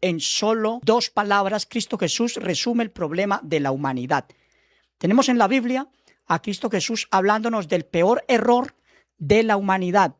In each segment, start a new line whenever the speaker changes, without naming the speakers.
en solo 2 palabras, Cristo Jesús resume el problema de la humanidad. Tenemos en la Biblia a Cristo Jesús hablándonos del peor error de la humanidad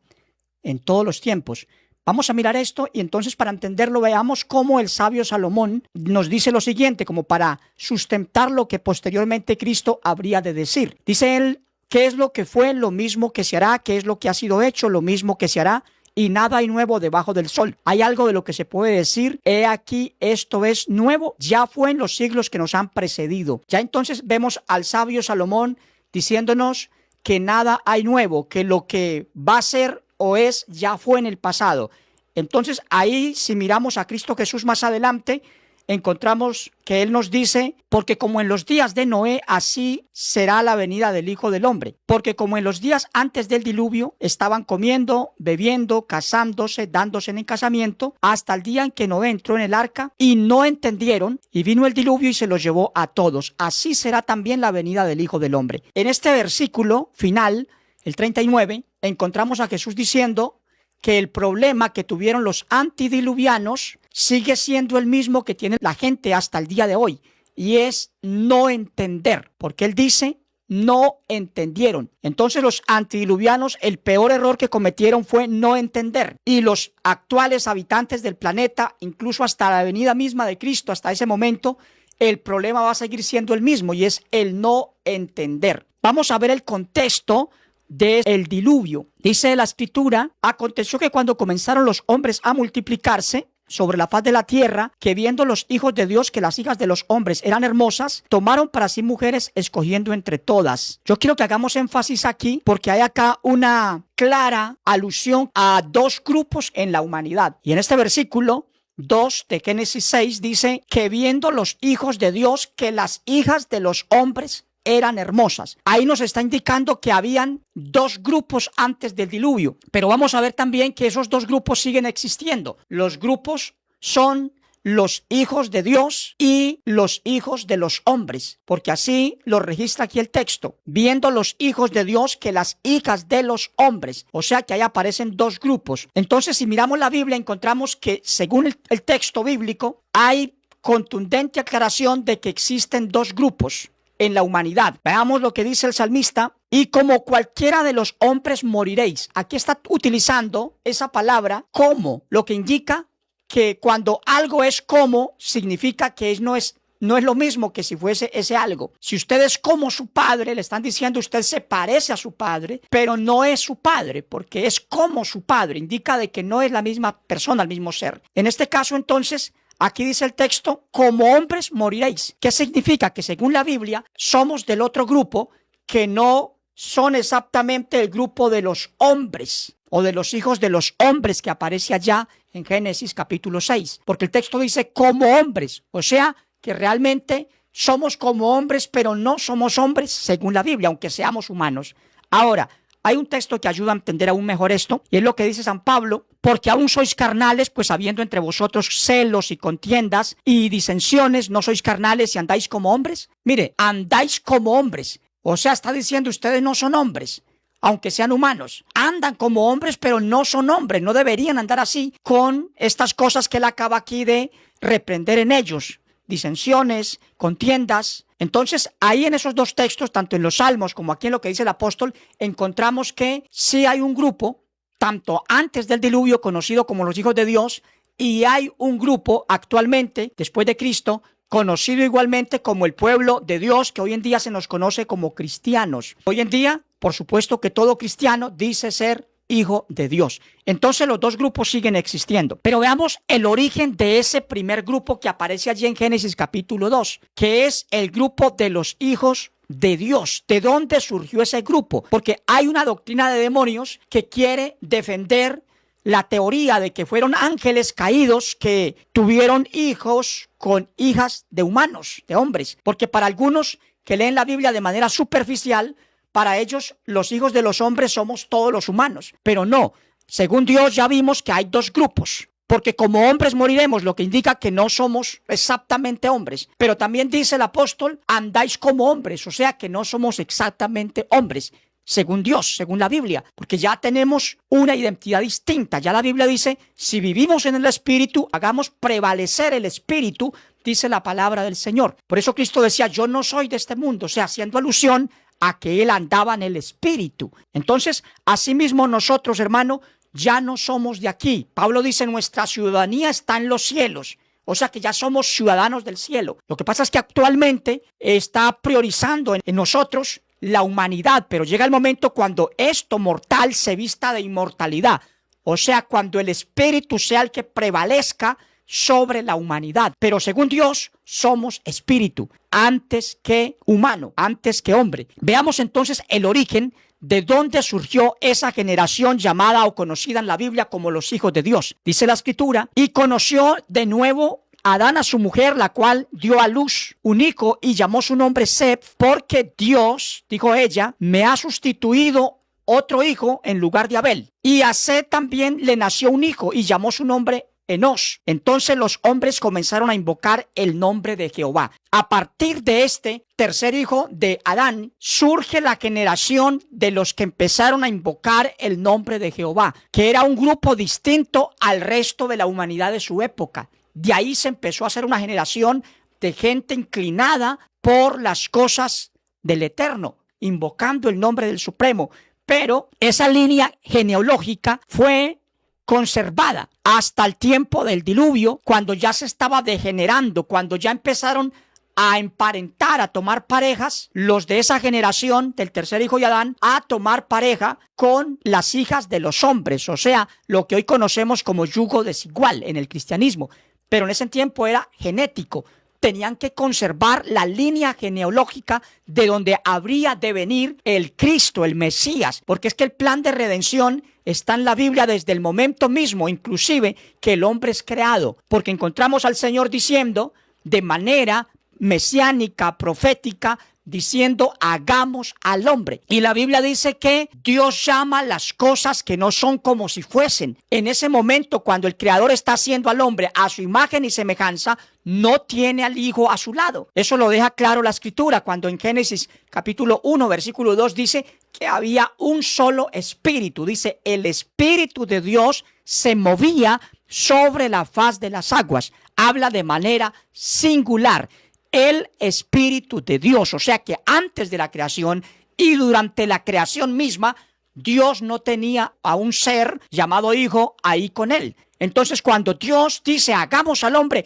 en todos los tiempos. Vamos a mirar esto y entonces para entenderlo veamos cómo el sabio Salomón nos dice lo siguiente, como para sustentar lo que posteriormente Cristo habría de decir. Dice él, ¿qué es lo que fue? Lo mismo que se hará. ¿Qué es lo que ha sido hecho? Lo mismo que se hará. Y nada hay nuevo debajo del sol. Hay algo de lo que se puede decir, he aquí, esto es nuevo, ya fue en los siglos que nos han precedido. Ya entonces vemos al sabio Salomón diciéndonos que nada hay nuevo, que lo que va a ser o es ya fue en el pasado. Entonces ahí, si miramos a Cristo Jesús más adelante, encontramos que Él nos dice, porque como en los días de Noé, así será la venida del Hijo del Hombre. Porque como en los días antes del diluvio, estaban comiendo, bebiendo, casándose, dándose en casamiento, hasta el día en que Noé entró en el arca, y no entendieron, y vino el diluvio y se los llevó a todos. Así será también la venida del Hijo del Hombre. En este versículo final, el 39, encontramos a Jesús diciendo que el problema que tuvieron los antidiluvianos sigue siendo el mismo que tiene la gente hasta el día de hoy, y es no entender, porque él dice, no entendieron. Entonces los antidiluvianos, el peor error que cometieron fue no entender, y los actuales habitantes del planeta, incluso hasta la venida misma de Cristo, hasta ese momento, el problema va a seguir siendo el mismo, y es el no entender. Vamos a ver el contexto del diluvio. Dice la Escritura, aconteció que cuando comenzaron los hombres a multiplicarse sobre la faz de la tierra, que viendo los hijos de Dios que las hijas de los hombres eran hermosas, tomaron para sí mujeres, escogiendo entre todas. Yo quiero que hagamos énfasis aquí, porque hay acá una clara alusión a 2 grupos en la humanidad. Y en este versículo 2 de Génesis 6 dice que viendo los hijos de Dios que las hijas de los hombres eran hermosas. Ahí nos está indicando que habían 2 grupos antes del diluvio, pero vamos a ver también que esos 2 grupos siguen existiendo. Los grupos son los hijos de Dios y los hijos de los hombres, porque así lo registra aquí el texto, viendo los hijos de Dios que las hijas de los hombres, o sea que ahí aparecen 2 grupos. Entonces, si miramos la Biblia, encontramos que según el texto bíblico hay contundente aclaración de que existen 2 grupos en la humanidad. Veamos lo que dice el salmista, y como cualquiera de los hombres moriréis. Aquí está utilizando esa palabra como, lo que indica que cuando algo es como, significa que no es lo mismo que si fuese ese algo. Si usted es como su padre, le están diciendo usted se parece a su padre, pero no es su padre, porque es como su padre. Indica de que no es la misma persona, el mismo ser. En este caso, entonces, aquí dice el texto, como hombres moriréis. ¿Qué significa? Que según la Biblia, somos del otro grupo que no son exactamente el grupo de los hombres o de los hijos de los hombres que aparece allá en Génesis capítulo 6. Porque el texto dice como hombres, o sea que realmente somos como hombres, pero no somos hombres según la Biblia, aunque seamos humanos. Ahora, hay un texto que ayuda a entender aún mejor esto, y es lo que dice San Pablo, porque aún sois carnales, pues habiendo entre vosotros celos y contiendas y disensiones, ¿no sois carnales y andáis como hombres? Mire, andáis como hombres, o sea, está diciendo ustedes no son hombres, aunque sean humanos. Andan como hombres, pero no son hombres, no deberían andar así con estas cosas que él acaba aquí de reprender en ellos. Disensiones, contiendas. Entonces, ahí en esos 2 textos, tanto en los Salmos como aquí en lo que dice el apóstol, encontramos que sí hay un grupo, tanto antes del diluvio, conocido como los hijos de Dios, y hay un grupo actualmente, después de Cristo, conocido igualmente como el pueblo de Dios, que hoy en día se nos conoce como cristianos. Hoy en día, por supuesto que todo cristiano dice ser hijo de Dios. Entonces los 2 grupos siguen existiendo. Pero veamos el origen de ese primer grupo que aparece allí en Génesis capítulo 2, que es el grupo de los hijos de Dios. ¿De dónde surgió ese grupo? Porque hay una doctrina de demonios que quiere defender la teoría de que fueron ángeles caídos que tuvieron hijos con hijas de humanos, de hombres. Porque para algunos que leen la Biblia de manera superficial, para ellos, los hijos de los hombres somos todos los humanos. Pero no, según Dios ya vimos que hay 2 grupos. Porque como hombres moriremos, lo que indica que no somos exactamente hombres. Pero también dice el apóstol, andáis como hombres, o sea que no somos exactamente hombres. según Dios, según la Biblia, porque ya tenemos una identidad distinta. Ya la Biblia dice, si vivimos en el Espíritu, hagamos prevalecer el Espíritu, dice la palabra del Señor. Por eso Cristo decía, yo no soy de este mundo, o sea, haciendo alusión a que Él andaba en el Espíritu. Entonces, asimismo nosotros, hermano, ya no somos de aquí. Pablo dice, nuestra ciudadanía está en los cielos. O sea que ya somos ciudadanos del cielo. Lo que pasa es que actualmente está priorizando en nosotros la humanidad, pero llega el momento cuando esto mortal se vista de inmortalidad. O sea, cuando el Espíritu sea el que prevalezca sobre la humanidad. Pero según Dios, somos espíritu, antes que humano, antes que hombre. Veamos entonces el origen de dónde surgió esa generación llamada o conocida en la Biblia como los hijos de Dios. Dice la Escritura, y conoció de nuevo Adán a su mujer, la cual dio a luz un hijo y llamó su nombre Set, porque Dios, dijo ella, me ha sustituido otro hijo en lugar de Abel. Y a Set también le nació un hijo y llamó su nombre Enos. Entonces los hombres comenzaron a invocar el nombre de Jehová. A partir de este tercer hijo de Adán, surge la generación de los que empezaron a invocar el nombre de Jehová, que era un grupo distinto al resto de la humanidad de su época. De ahí se empezó a hacer una generación de gente inclinada por las cosas del Eterno, invocando el nombre del Supremo. Pero esa línea genealógica fue conservada hasta el tiempo del diluvio, cuando ya se estaba degenerando, cuando ya empezaron a emparentar, a tomar parejas, los de esa generación del tercer hijo de Adán, a tomar pareja con las hijas de los hombres, o sea, lo que hoy conocemos como yugo desigual en el cristianismo. Pero en ese tiempo era genético. Tenían que conservar la línea genealógica de donde habría de venir el Cristo, el Mesías, porque es que el plan de redención está en la Biblia desde el momento mismo, inclusive que el hombre es creado, porque encontramos al Señor diciendo de manera mesiánica, profética, diciendo hagamos al hombre. Y la Biblia dice que Dios llama las cosas que no son como si fuesen. En ese momento, cuando el Creador está haciendo al hombre a su imagen y semejanza, no tiene al Hijo a su lado. Eso lo deja claro la Escritura cuando en Génesis capítulo 1 versículo 2 dice que había un solo espíritu. Dice, el Espíritu de Dios se movía sobre la faz de las aguas. Habla de manera singular. El Espíritu de Dios, o sea que antes de la creación y durante la creación misma, Dios no tenía a un ser llamado Hijo ahí con él. Entonces, cuando Dios dice hagamos al hombre,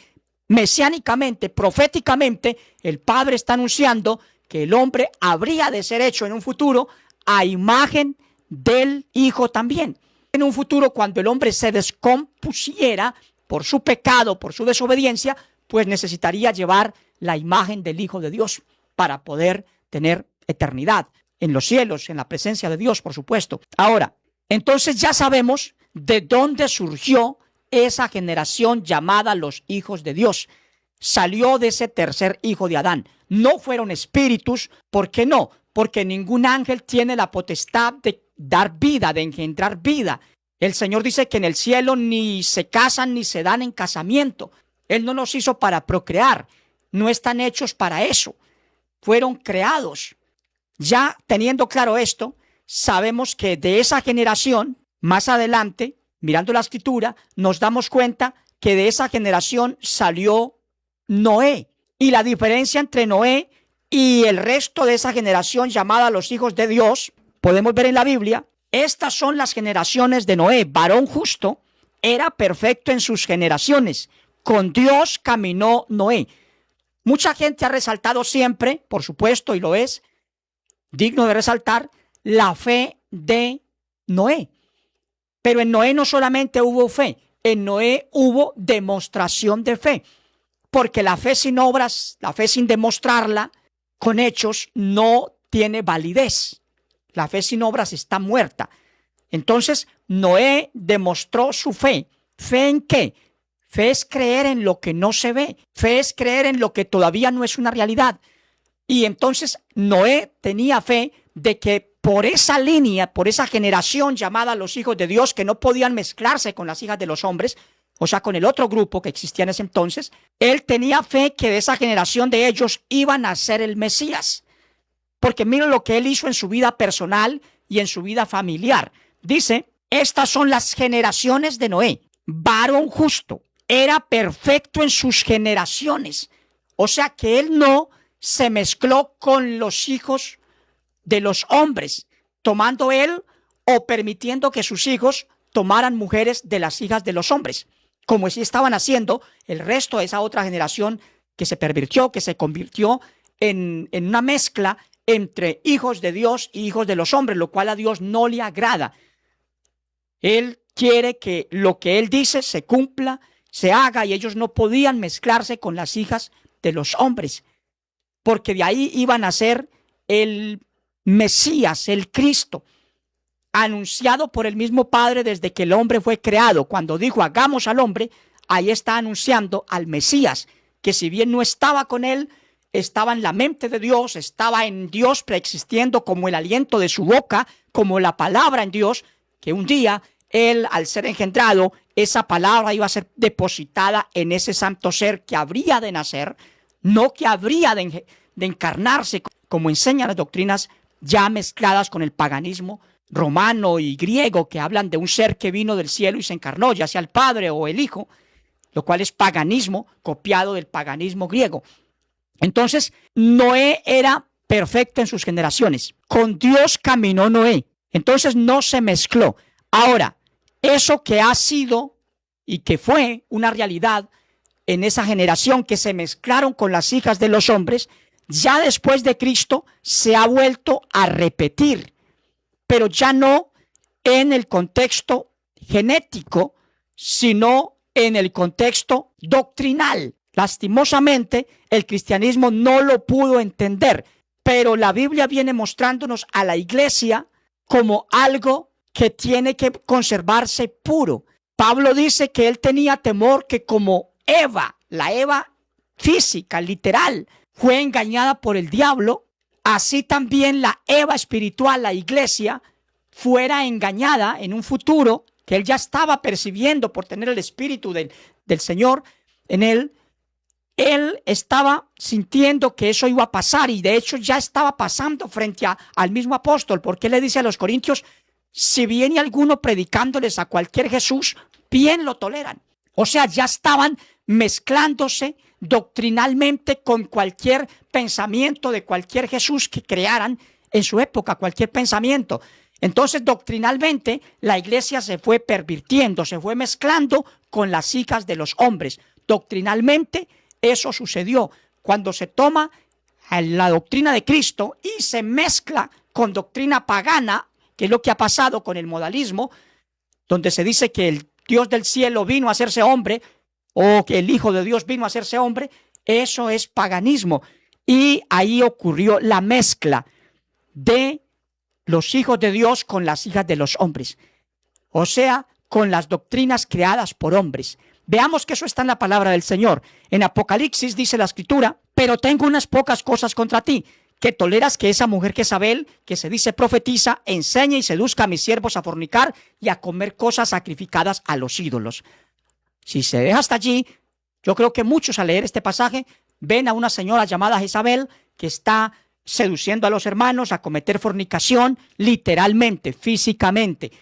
mesiánicamente, proféticamente, el Padre está anunciando que el hombre habría de ser hecho en un futuro a imagen del Hijo también. En un futuro, cuando el hombre se descompusiera por su pecado, por su desobediencia, pues necesitaría llevar la imagen del Hijo de Dios para poder tener eternidad en los cielos, en la presencia de Dios, por supuesto. Ahora, entonces ya sabemos de dónde surgió esa generación llamada los hijos de Dios. Salió de ese tercer hijo de Adán. No fueron espíritus. ¿Por qué no? Porque ningún ángel tiene la potestad de dar vida, de engendrar vida. El Señor dice que en el cielo ni se casan ni se dan en casamiento. Él no nos hizo para procrear. No están hechos para eso. Fueron creados. Ya teniendo claro esto, sabemos que de esa generación, más adelante, mirando la Escritura, nos damos cuenta que de esa generación salió Noé. Y la diferencia entre Noé y el resto de esa generación llamada los hijos de Dios, podemos ver en la Biblia, estas son las generaciones de Noé. Varón justo, era perfecto en sus generaciones. Con Dios caminó Noé. Mucha gente ha resaltado siempre, por supuesto, y lo es, digno de resaltar, la fe de Noé. Pero en Noé no solamente hubo fe, en Noé hubo demostración de fe. Porque la fe sin obras, la fe sin demostrarla con hechos, no tiene validez. La fe sin obras está muerta. Entonces, Noé demostró su fe. ¿Fe en qué? Fe es creer en lo que no se ve. Fe es creer en lo que todavía no es una realidad. Y entonces Noé tenía fe de que por esa línea, por esa generación llamada los hijos de Dios, que no podían mezclarse con las hijas de los hombres, o sea, con el otro grupo que existía en ese entonces, él tenía fe que de esa generación de ellos iban a ser el Mesías. porque miren lo que él hizo en su vida personal y en su vida familiar. Dice, estas son las generaciones de Noé. Varón justo, era perfecto en sus generaciones. O sea que él no se mezcló con los hijos de los hombres, tomando él o permitiendo que sus hijos tomaran mujeres de las hijas de los hombres, como si estaban haciendo el resto de esa otra generación que se pervirtió, que se convirtió en una mezcla entre hijos de Dios y hijos de los hombres, lo cual a Dios no le agrada. Él quiere que lo que él dice se cumpla, se haga, y ellos no podían mezclarse con las hijas de los hombres, porque de ahí iban a ser el Mesías, el Cristo, anunciado por el mismo Padre desde que el hombre fue creado. Cuando dijo hagamos al hombre, ahí está anunciando al Mesías, que si bien no estaba con él, estaba en la mente de Dios, estaba en Dios preexistiendo como el aliento de su boca, como la palabra en Dios, que un día él, al ser engendrado, esa palabra iba a ser depositada en ese santo ser que habría de nacer, no que habría de encarnarse, como enseñan las doctrinas ya mezcladas con el paganismo romano y griego, que hablan de un ser que vino del cielo y se encarnó, ya sea el Padre o el Hijo, lo cual es paganismo copiado del paganismo griego. Entonces, Noé era perfecto en sus generaciones. Con Dios caminó Noé. Entonces no se mezcló. Ahora, eso que ha sido y que fue una realidad en esa generación que se mezclaron con las hijas de los hombres, ya después de Cristo se ha vuelto a repetir, pero ya no en el contexto genético, sino en el contexto doctrinal. Lastimosamente, el cristianismo no lo pudo entender, pero la Biblia viene mostrándonos a la iglesia como algo que tiene que conservarse puro. Pablo dice que él tenía temor que como Eva, la Eva física, literal, fue engañada por el diablo, así también la Eva espiritual, la iglesia, fuera engañada en un futuro que él ya estaba percibiendo por tener el espíritu del Señor en él. Él estaba sintiendo que eso iba a pasar, y de hecho ya estaba pasando frente al mismo apóstol, porque él le dice a los corintios, si viene alguno predicándoles a cualquier Jesús, bien lo toleran. O sea, ya estaban mezclándose doctrinalmente con cualquier pensamiento de cualquier Jesús que crearan en su época, cualquier pensamiento. Entonces, doctrinalmente, la iglesia se fue pervirtiendo, se fue mezclando con las hijas de los hombres. Doctrinalmente, eso sucedió cuando se toma la doctrina de Cristo y se mezcla con doctrina pagana, que es lo que ha pasado con el modalismo, donde se dice que el Dios del cielo vino a hacerse hombre, o que el Hijo de Dios vino a hacerse hombre. Eso es paganismo. Y ahí ocurrió la mezcla de los hijos de Dios con las hijas de los hombres, o sea, con las doctrinas creadas por hombres. Veamos que eso está en la palabra del Señor. En Apocalipsis dice la Escritura, pero tengo unas pocas cosas contra ti, que toleras que esa mujer Jezabel, que se dice profetiza, enseñe y seduzca a mis siervos a fornicar y a comer cosas sacrificadas a los ídolos. Si se deja hasta allí, yo creo que muchos al leer este pasaje ven a una señora llamada Jezabel que está seduciendo a los hermanos a cometer fornicación, literalmente, físicamente.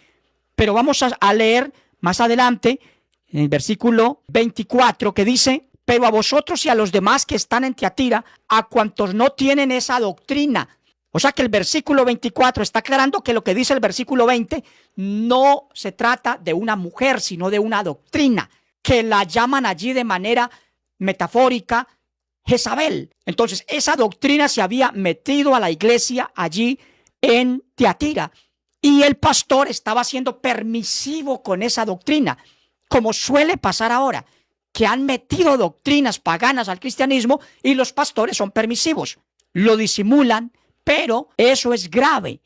Pero vamos a leer más adelante en el versículo 24, que dice, pero a vosotros y a los demás que están en Tiatira, a cuantos no tienen esa doctrina. O sea que el versículo 24 está aclarando que lo que dice el versículo 20 no se trata de una mujer, sino de una doctrina, que la llaman allí de manera metafórica Jezabel. Entonces, esa doctrina se había metido a la iglesia allí en Tiatira, y el pastor estaba siendo permisivo con esa doctrina, como suele pasar ahora, que han metido doctrinas paganas al cristianismo y los pastores son permisivos, lo disimulan, pero eso es grave.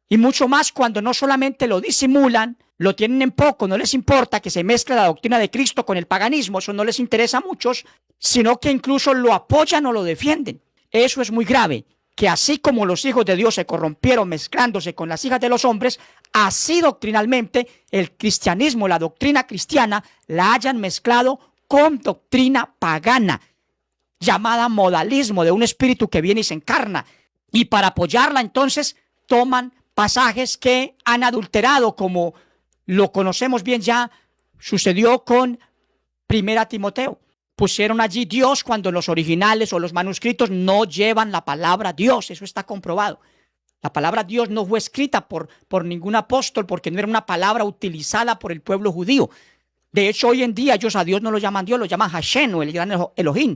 Y mucho más cuando no solamente lo disimulan, lo tienen en poco, no les importa que se mezcle la doctrina de Cristo con el paganismo, eso no les interesa a muchos, sino que incluso lo apoyan o lo defienden. Eso es muy grave, que así como los hijos de Dios se corrompieron mezclándose con las hijas de los hombres, así doctrinalmente el cristianismo, la doctrina cristiana, la hayan mezclado con doctrina pagana, llamada modalismo, de un espíritu que viene y se encarna. Y para apoyarla, entonces, toman pasajes que han adulterado, como lo conocemos bien ya, sucedió con Primera Timoteo. Pusieron allí Dios cuando los originales o los manuscritos no llevan la palabra Dios. Eso está comprobado. La palabra Dios no fue escrita por ningún apóstol, porque no era una palabra utilizada por el pueblo judío. De hecho, hoy en día ellos a Dios no lo llaman Dios, lo llaman Hashem o el gran Elohim,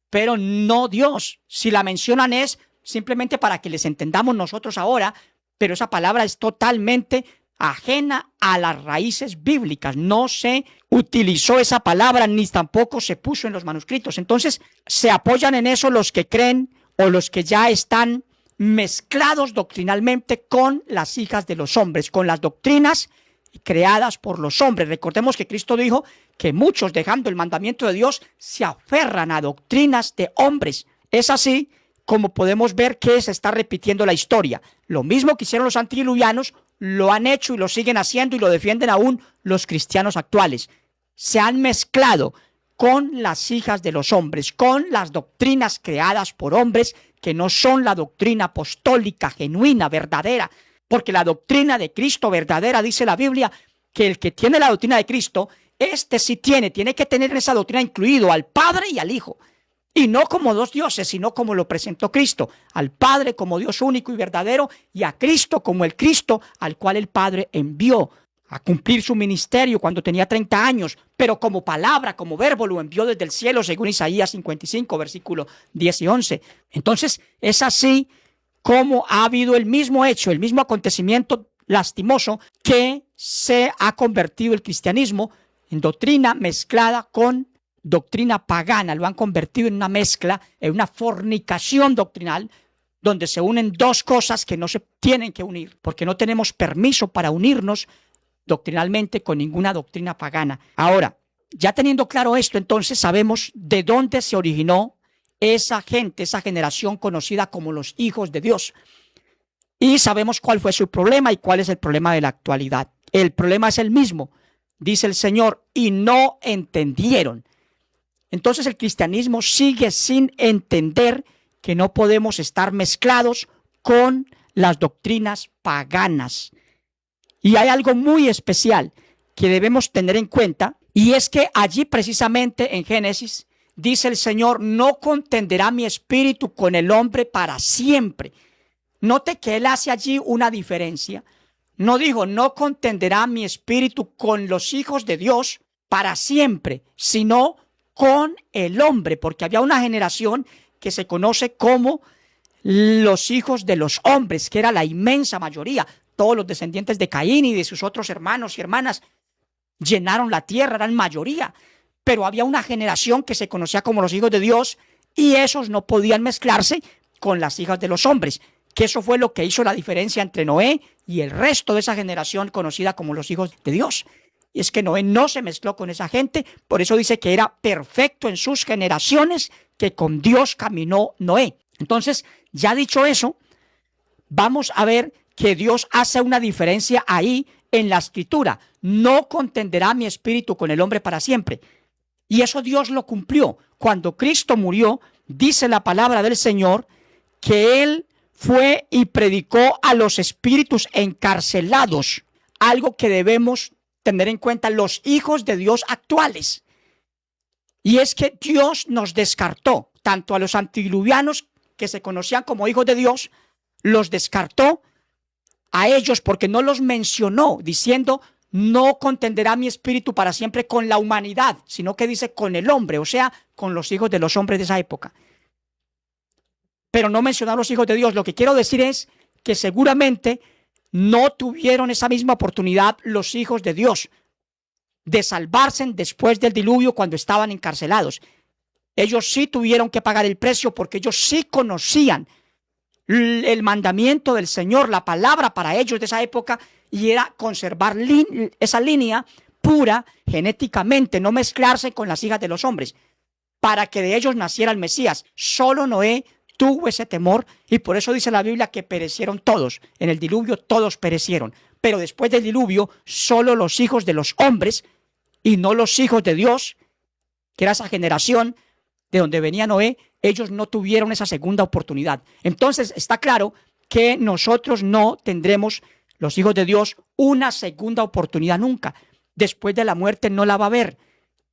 pero no Dios. Si la mencionan es simplemente para que les entendamos nosotros ahora, pero esa palabra es totalmente ajena a las raíces bíblicas. No se utilizó esa palabra ni tampoco se puso en los manuscritos. Entonces se apoyan en eso los que creen o los que ya están mezclados doctrinalmente con las hijas de los hombres, con las doctrinas creadas por los hombres. Recordemos que Cristo dijo que muchos, dejando el mandamiento de Dios, se aferran a doctrinas de hombres. Es así como podemos ver que se está repitiendo la historia. Lo mismo que hicieron los antediluvianos, lo han hecho y lo siguen haciendo y lo defienden aún los cristianos actuales. Se han mezclado con las hijas de los hombres, con las doctrinas creadas por hombres que no son la doctrina apostólica, genuina, verdadera. Porque la doctrina de Cristo verdadera, dice la Biblia, que el que tiene la doctrina de Cristo, sí tiene que tener en esa doctrina incluido al Padre y al Hijo. Y no como dos dioses, sino como lo presentó Cristo, al Padre como Dios único y verdadero, y a Cristo como el Cristo al cual el Padre envió a cumplir su ministerio cuando tenía 30 años, pero como palabra, como verbo, lo envió desde el cielo, según Isaías 55, versículo 10 y 11. Entonces, es así como ha habido el mismo hecho, el mismo acontecimiento lastimoso, que se ha convertido el cristianismo en doctrina mezclada con doctrina pagana. Lo han convertido en una mezcla, en una fornicación doctrinal, donde se unen dos cosas que no se tienen que unir, porque no tenemos permiso para unirnos doctrinalmente con ninguna doctrina pagana. Ahora, ya teniendo claro esto, entonces sabemos de dónde se originó esa gente, esa generación conocida como los hijos de Dios. Y sabemos cuál fue su problema y cuál es el problema de la actualidad. El problema es el mismo, dice el Señor, y no entendieron. Entonces el cristianismo sigue sin entender que no podemos estar mezclados con las doctrinas paganas. Y hay algo muy especial que debemos tener en cuenta, y es que allí precisamente en Génesis dice el Señor: no contenderá mi espíritu con el hombre para siempre. Note que Él hace allí una diferencia. No dijo: no contenderá mi espíritu con los hijos de Dios para siempre, sino con el hombre, porque había una generación que se conoce como los hijos de los hombres, que era la inmensa mayoría. Todos los descendientes de Caín y de sus otros hermanos y hermanas llenaron la tierra, eran mayoría. Pero había una generación que se conocía como los hijos de Dios, y esos no podían mezclarse con las hijas de los hombres, que eso fue lo que hizo la diferencia entre Noé y el resto de esa generación conocida como los hijos de Dios. Y es que Noé no se mezcló con esa gente, por eso dice que era perfecto en sus generaciones, que con Dios caminó Noé. Entonces, ya dicho eso, vamos a ver que Dios hace una diferencia ahí en la Escritura. No contenderá mi espíritu con el hombre para siempre. Y eso Dios lo cumplió. Cuando Cristo murió, dice la palabra del Señor que Él fue y predicó a los espíritus encarcelados, algo que debemos tener en cuenta los hijos de Dios actuales. Y es que Dios nos descartó, tanto a los antediluvianos, que se conocían como hijos de Dios, los descartó a ellos porque no los mencionó, diciendo: no contenderá mi espíritu para siempre con la humanidad, sino que dice con el hombre, o sea, con los hijos de los hombres de esa época. Pero no mencionó a los hijos de Dios. Lo que quiero decir es que seguramente no tuvieron esa misma oportunidad los hijos de Dios de salvarse después del diluvio cuando estaban encarcelados. Ellos sí tuvieron que pagar el precio, porque ellos sí conocían el mandamiento del Señor, la palabra para ellos de esa época, y era conservar esa línea pura genéticamente, no mezclarse con las hijas de los hombres, para que de ellos naciera el Mesías. Solo Noé tuvo ese temor, y por eso dice la Biblia que perecieron todos. En el diluvio todos perecieron, pero después del diluvio solo los hijos de los hombres, y no los hijos de Dios, que era esa generación, de donde venía Noé, ellos no tuvieron esa segunda oportunidad. Entonces está claro que nosotros no tendremos, los hijos de Dios, una segunda oportunidad nunca. Después de la muerte no la va a haber,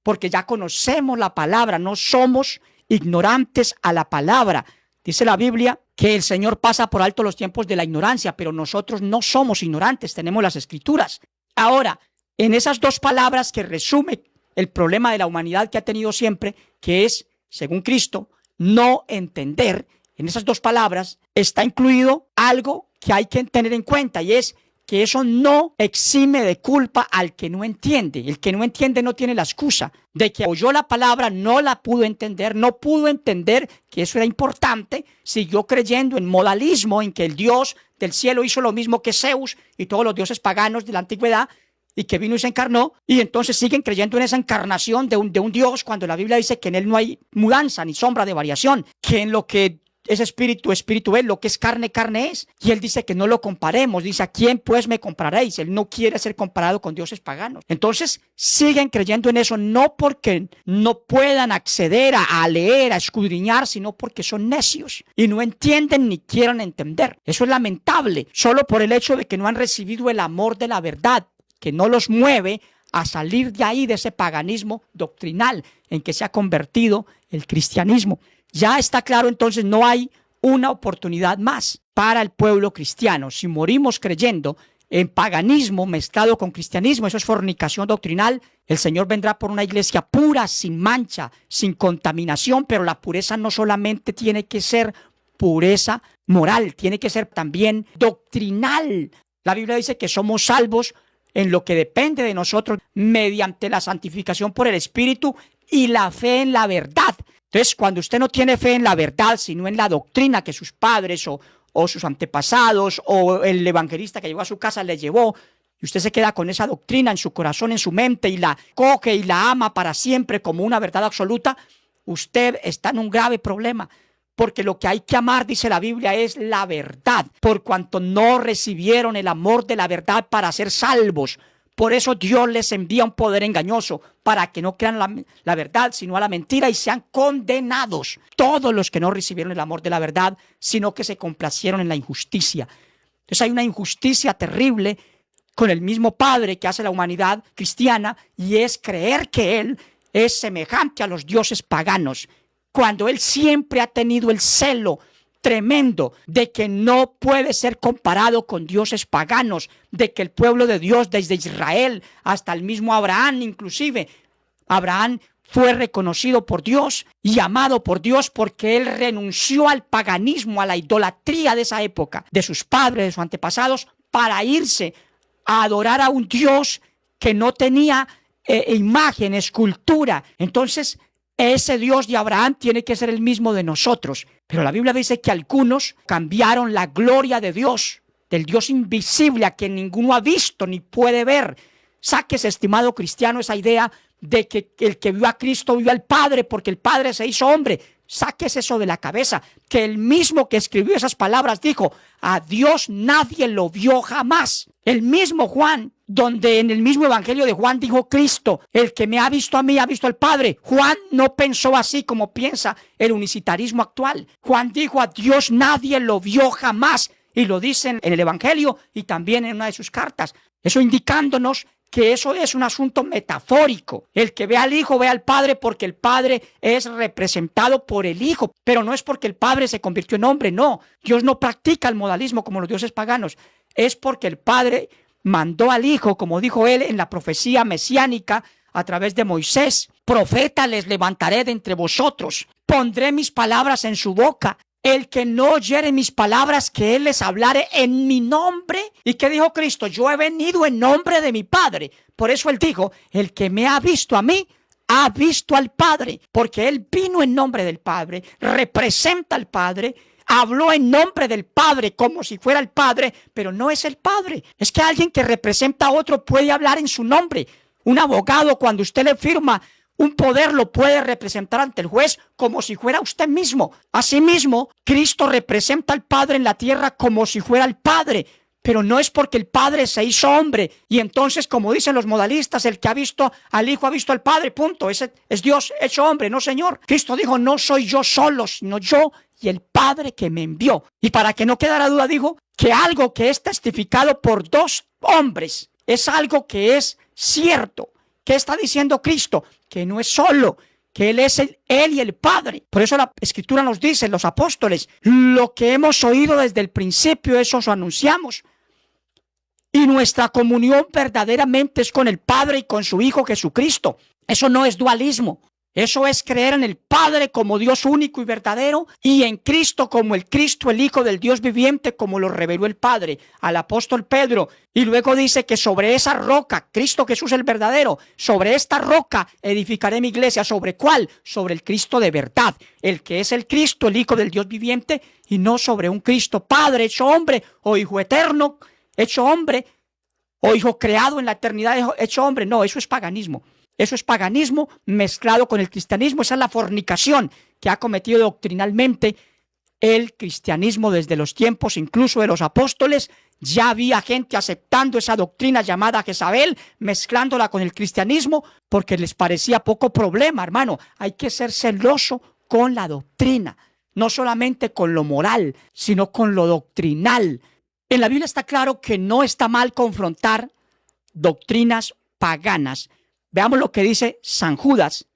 porque ya conocemos la palabra, no somos ignorantes a la palabra. Dice la Biblia que el Señor pasa por alto los tiempos de la ignorancia, pero nosotros no somos ignorantes, tenemos las Escrituras. Ahora, en esas dos palabras que resume el problema de la humanidad que ha tenido siempre, que es, según Cristo, no entender, en esas dos palabras está incluido algo que hay que tener en cuenta, y es que eso no exime de culpa al que no entiende. El que no entiende no tiene la excusa de que oyó la palabra, no la pudo entender, no pudo entender que eso era importante, siguió creyendo en modalismo, en que el Dios del cielo hizo lo mismo que Zeus y todos los dioses paganos de la antigüedad, y que vino y se encarnó, y entonces siguen creyendo en esa encarnación de un Dios, cuando la Biblia dice que en él no hay mudanza ni sombra de variación, que en lo que es espíritu, espíritu es, lo que es carne, carne es. Y él dice que no lo comparemos, dice, ¿a quién pues me compararéis? Él no quiere ser comparado con dioses paganos. Entonces siguen creyendo en eso, no porque no puedan acceder a leer, a escudriñar, sino porque son necios y no entienden ni quieren entender. Eso es lamentable, solo por el hecho de que no han recibido el amor de la verdad, que no los mueve a salir de ahí, de ese paganismo doctrinal en que se ha convertido el cristianismo. Ya está claro, entonces no hay una oportunidad más para el pueblo cristiano. Si morimos creyendo en paganismo mezclado con cristianismo, eso es fornicación doctrinal. El Señor vendrá por una iglesia pura, sin mancha, sin contaminación, pero la pureza no solamente tiene que ser pureza moral, tiene que ser también doctrinal. La Biblia dice que somos salvos en lo que depende de nosotros mediante la santificación por el Espíritu y la fe en la verdad. Entonces, cuando usted no tiene fe en la verdad, sino en la doctrina que sus padres o sus antepasados o el evangelista que llegó a su casa le llevó, y usted se queda con esa doctrina en su corazón, en su mente, y la coge y la ama para siempre como una verdad absoluta, usted está en un grave problema. Porque lo que hay que amar, dice la Biblia, es la verdad, por cuanto no recibieron el amor de la verdad para ser salvos. Por eso Dios les envía un poder engañoso, para que no crean la verdad, sino a la mentira, y sean condenados todos los que no recibieron el amor de la verdad, sino que se complacieron en la injusticia. Entonces hay una injusticia terrible con el mismo Padre que hace la humanidad cristiana, y es creer que Él es semejante a los dioses paganos, cuando Él siempre ha tenido el celo tremendo de que no puede ser comparado con dioses paganos, de que el pueblo de Dios, desde Israel hasta el mismo Abraham, inclusive Abraham fue reconocido por Dios y amado por Dios porque él renunció al paganismo, a la idolatría de esa época, de sus padres, de sus antepasados, para irse a adorar a un Dios que no tenía imagen, escultura. Entonces, ese Dios de Abraham tiene que ser el mismo de nosotros. Pero la Biblia dice que algunos cambiaron la gloria de Dios, del Dios invisible a quien ninguno ha visto ni puede ver. Sáquese, estimado cristiano, esa idea de que el que vio a Cristo vio al Padre porque el Padre se hizo hombre. Sáquese eso de la cabeza, que el mismo que escribió esas palabras dijo, a Dios nadie lo vio jamás. El mismo Juan, donde en el mismo evangelio de Juan dijo Cristo, el que me ha visto a mí ha visto al Padre. Juan no pensó así como piensa el unicitarismo actual. Juan dijo, a Dios nadie lo vio jamás, y lo dicen en el evangelio y también en una de sus cartas. Eso indicándonos que eso es un asunto metafórico. El que ve al Hijo ve al Padre porque el Padre es representado por el Hijo, pero no es porque el Padre se convirtió en hombre, no. Dios no practica el modalismo como los dioses paganos. Es porque el Padre mandó al Hijo, como dijo él en la profecía mesiánica a través de Moisés. Profeta les levantaré de entre vosotros, pondré mis palabras en su boca. El que no oyere mis palabras, que él les hablare en mi nombre. ¿Y qué dijo Cristo? Yo he venido en nombre de mi Padre. Por eso él dijo, el que me ha visto a mí, ha visto al Padre. Porque él vino en nombre del Padre, representa al Padre, habló en nombre del Padre como si fuera el Padre, pero no es el Padre. Es que alguien que representa a otro puede hablar en su nombre. Un abogado, cuando usted le firma un poder, lo puede representar ante el juez como si fuera usted mismo. Asimismo, Cristo representa al Padre en la tierra como si fuera el Padre. Pero no es porque el Padre se hizo hombre y entonces, como dicen los modalistas, el que ha visto al Hijo ha visto al Padre, punto. Ese es Dios hecho hombre, no, Señor. Cristo dijo, no soy yo solo, sino yo y el Padre que me envió. Y para que no quedara duda, dijo que algo que es testificado por dos hombres es algo que es cierto. ¿Qué está diciendo Cristo? Que no es solo, que Él es Él y el Padre. Por eso la Escritura nos dice, los apóstoles, lo que hemos oído desde el principio, eso os anunciamos. Y nuestra comunión verdaderamente es con el Padre y con su Hijo Jesucristo. Eso no es dualismo. Eso es creer en el Padre como Dios único y verdadero y en Cristo como el Cristo, el Hijo del Dios viviente, como lo reveló el Padre al apóstol Pedro. Y luego dice que sobre esa roca, Cristo Jesús el verdadero, sobre esta roca edificaré mi iglesia. ¿Sobre cuál? Sobre el Cristo de verdad, el que es el Cristo, el Hijo del Dios viviente, y no sobre un Cristo Padre hecho hombre o Hijo eterno hecho hombre o Hijo creado en la eternidad hecho hombre. No, eso es paganismo. Eso es paganismo mezclado con el cristianismo. Esa es la fornicación que ha cometido doctrinalmente el cristianismo desde los tiempos incluso de los apóstoles. Ya había gente aceptando esa doctrina llamada Jezabel, mezclándola con el cristianismo porque les parecía poco problema, hermano. Hay que ser celoso con la doctrina, no solamente con lo moral, sino con lo doctrinal. En la Biblia está claro que no está mal confrontar doctrinas paganas. Veamos lo que dice San Judas.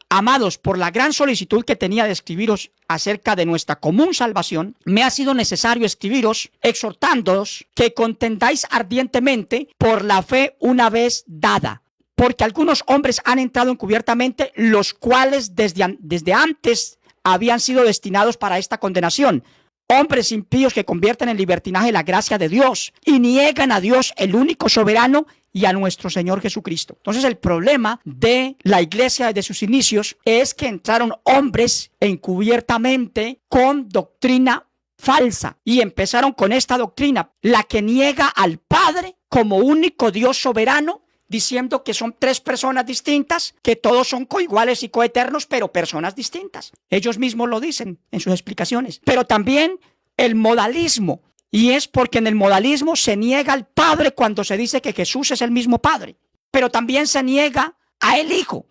Amados, por la gran solicitud que tenía de escribiros acerca de nuestra común salvación, me ha sido necesario escribiros, exhortándoos que contendáis ardientemente por la fe una vez dada. Porque algunos hombres han entrado encubiertamente, los cuales desde antes habían sido destinados para esta condenación. Hombres impíos que convierten en libertinaje la gracia de Dios y niegan a Dios, el único soberano, y a nuestro Señor Jesucristo. Entonces el problema de la iglesia desde sus inicios es que entraron hombres encubiertamente con doctrina falsa y empezaron con esta doctrina, la que niega al Padre como único Dios soberano, diciendo que son tres personas distintas, que todos son coiguales y coeternos, pero personas distintas. Ellos mismos lo dicen en sus explicaciones. Pero también el modalismo. Y es porque en el modalismo se niega al Padre cuando se dice que Jesús es el mismo Padre. Pero también se niega a el Hijo,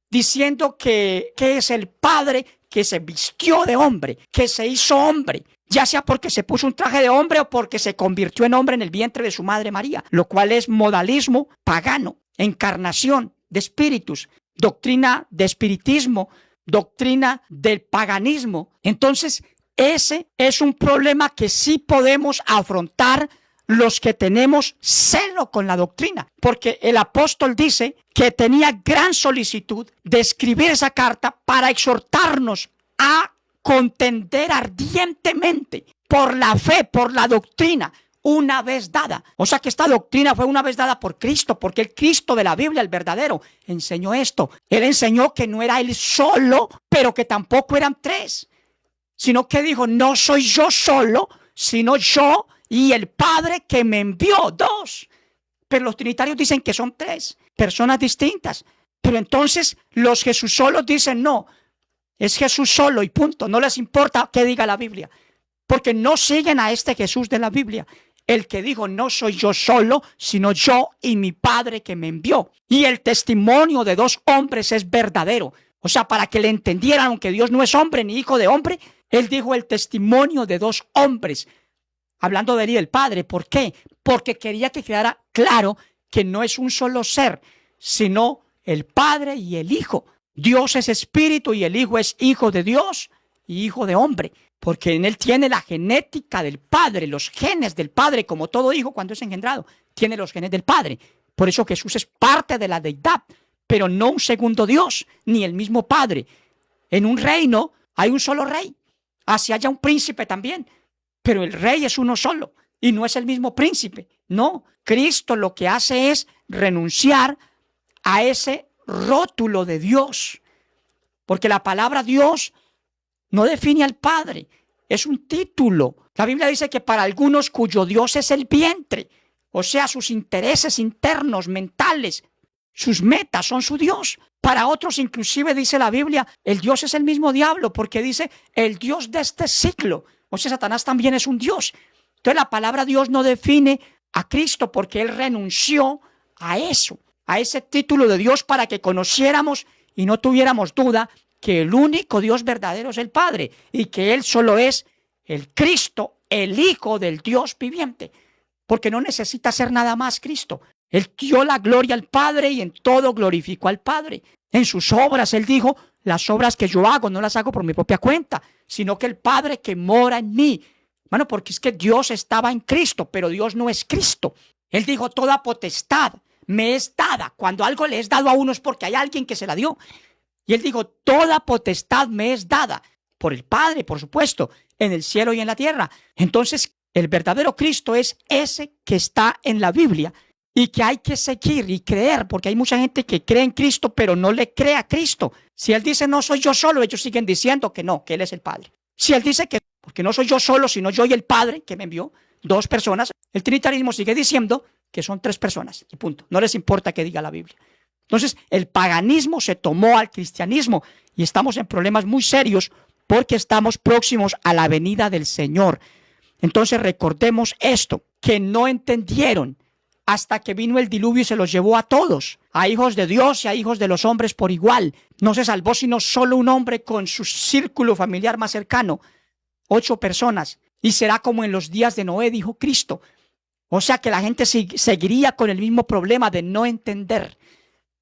diciendo que es el Padre que se vistió de hombre, que se hizo hombre, ya sea porque se puso un traje de hombre o porque se convirtió en hombre en el vientre de su madre María, lo cual es modalismo pagano, encarnación de espíritus, doctrina de espiritismo, doctrina del paganismo. Entonces, ese es un problema que sí podemos afrontar los que tenemos celo con la doctrina, porque el apóstol dice que tenía gran solicitud de escribir esa carta para exhortarnos a contender ardientemente por la fe, por la doctrina, una vez dada. O sea que esta doctrina fue una vez dada por Cristo, porque el Cristo de la Biblia, el verdadero, enseñó esto. Él enseñó que no era él solo, pero que tampoco eran tres, sino que dijo, no soy yo solo, sino yo y el Padre que me envió, dos. Pero los trinitarios dicen que son tres personas distintas. Pero entonces los Jesús solos dicen, no, es Jesús solo y punto. No les importa qué diga la Biblia, porque no siguen a este Jesús de la Biblia, el que dijo, no soy yo solo, sino yo y mi Padre que me envió. Y el testimonio de dos hombres es verdadero. O sea, para que le entendieran, aunque Dios no es hombre ni hijo de hombre, él dijo el testimonio de dos hombres, hablando de él y del Padre. ¿Por qué? Porque quería que quedara claro que no es un solo ser, sino el Padre y el Hijo. Dios es espíritu y el Hijo es hijo de Dios y hijo de hombre, porque en él tiene la genética del Padre, los genes del Padre, como todo hijo cuando es engendrado, tiene los genes del Padre. Por eso Jesús es parte de la deidad, pero no un segundo Dios, ni el mismo Padre. En un reino hay un solo rey, así haya un príncipe también, pero el rey es uno solo y no es el mismo príncipe. No, Cristo lo que hace es renunciar a ese rótulo de Dios, porque la palabra Dios no define al Padre, es un título. La Biblia dice que para algunos cuyo Dios es el vientre, o sea, sus intereses internos, mentales, sus metas son su Dios. Para otros, inclusive, dice la Biblia, el Dios es el mismo diablo, porque dice el Dios de este siglo. O sea, Satanás también es un Dios. Entonces la palabra Dios no define a Cristo porque Él renunció a eso, a ese título de Dios para que conociéramos y no tuviéramos duda que el único Dios verdadero es el Padre y que Él solo es el Cristo, el Hijo del Dios viviente, porque no necesita hacer nada más Cristo. Él dio la gloria al Padre y en todo glorificó al Padre. En sus obras Él dijo, las obras que yo hago no las hago por mi propia cuenta, sino que el Padre que mora en mí. Bueno, porque es que Dios estaba en Cristo, pero Dios no es Cristo. Él dijo, toda potestad me es dada. Cuando algo le es dado a uno es porque hay alguien que se la dio. Y Él dijo, toda potestad me es dada por el Padre, por supuesto, en el cielo y en la tierra. Entonces, el verdadero Cristo es ese que está en la Biblia y que hay que seguir y creer, porque hay mucha gente que cree en Cristo, pero no le cree a Cristo. Si Él dice, no soy yo solo, ellos siguen diciendo que no, que Él es el Padre. Si Él dice que, porque no soy yo solo, sino yo y el Padre que me envió, dos personas, el trinitarismo sigue diciendo que son tres personas, y punto. No les importa que diga la Biblia. Entonces, el paganismo se tomó al cristianismo y estamos en problemas muy serios porque estamos próximos a la venida del Señor. Entonces, recordemos esto, que no entendieron hasta que vino el diluvio y se los llevó a todos, a hijos de Dios y a hijos de los hombres por igual. No se salvó sino solo un hombre con su círculo familiar más cercano, 8 personas, y será como en los días de Noé, dijo Cristo. O sea que la gente seguiría con el mismo problema de no entender.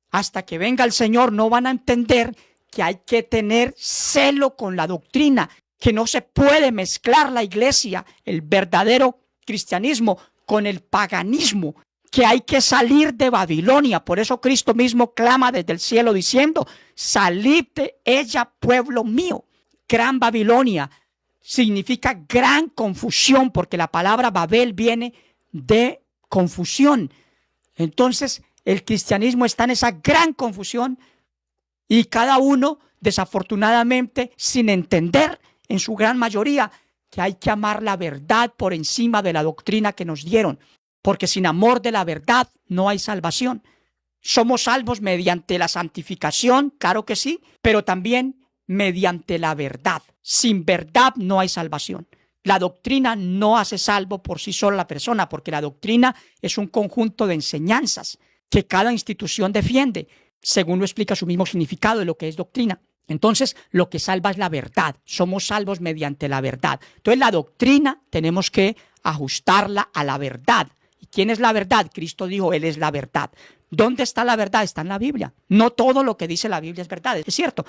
Hasta que venga el Señor no van a entender que hay que tener celo con la doctrina, que no se puede mezclar la iglesia, el verdadero cristianismo, con el paganismo, que hay que salir de Babilonia. Por eso Cristo mismo clama desde el cielo diciendo, salid de ella, pueblo mío. Gran Babilonia significa gran confusión, porque la palabra Babel viene de confusión. Entonces, el cristianismo está en esa gran confusión y cada uno, desafortunadamente, sin entender, en su gran mayoría, que hay que amar la verdad por encima de la doctrina que nos dieron, porque sin amor de la verdad no hay salvación. Somos salvos mediante la santificación, claro que sí, pero también mediante la verdad. Sin verdad no hay salvación. La doctrina no hace salvo por sí sola a la persona, porque la doctrina es un conjunto de enseñanzas que cada institución defiende, según lo explica su mismo significado de lo que es doctrina. Entonces, lo que salva es la verdad. Somos salvos mediante la verdad. Entonces, la doctrina tenemos que ajustarla a la verdad. ¿Y quién es la verdad? Cristo dijo, Él es la verdad. ¿Dónde está la verdad? Está en la Biblia. No todo lo que dice la Biblia es verdad. Es cierto.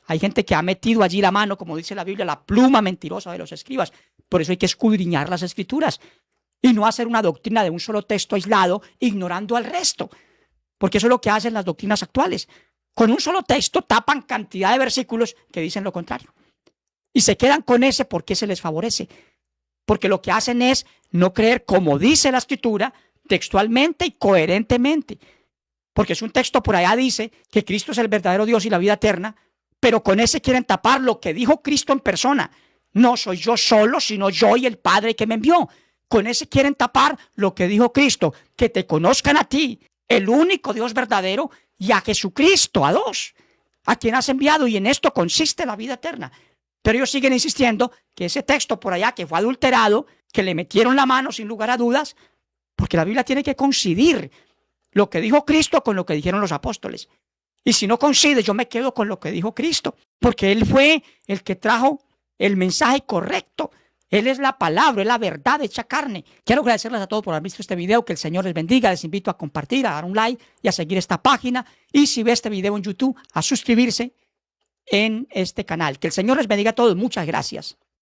Hay gente que ha metido allí la mano, como dice la Biblia, la pluma mentirosa de los escribas. Por eso hay que escudriñar las Escrituras y no hacer una doctrina de un solo texto aislado, ignorando al resto. Porque eso es lo que hacen las doctrinas actuales. Con un solo texto tapan cantidad de versículos que dicen lo contrario. Y se quedan con ese porque se les favorece. Porque lo que hacen es no creer como dice la Escritura, textualmente y coherentemente. Porque si un texto por allá dice que Cristo es el verdadero Dios y la vida eterna, pero con ese quieren tapar lo que dijo Cristo en persona. No soy yo solo, sino yo y el Padre que me envió. Con ese quieren tapar lo que dijo Cristo, que te conozcan a ti, el único Dios verdadero, y a Jesucristo, a dos, a quien has enviado, y en esto consiste la vida eterna. Pero ellos siguen insistiendo que ese texto por allá que fue adulterado, que le metieron la mano sin lugar a dudas, porque la Biblia tiene que coincidir lo que dijo Cristo con lo que dijeron los apóstoles. Y si no coincide, yo me quedo con lo que dijo Cristo, porque Él fue el que trajo el mensaje correcto. Él es la palabra, es la verdad hecha carne. Quiero agradecerles a todos por haber visto este video. Que el Señor les bendiga. Les invito a compartir, a dar un like y a seguir esta página. Y si ve este video en YouTube, a suscribirse en este canal. Que el Señor les bendiga a todos. Muchas gracias.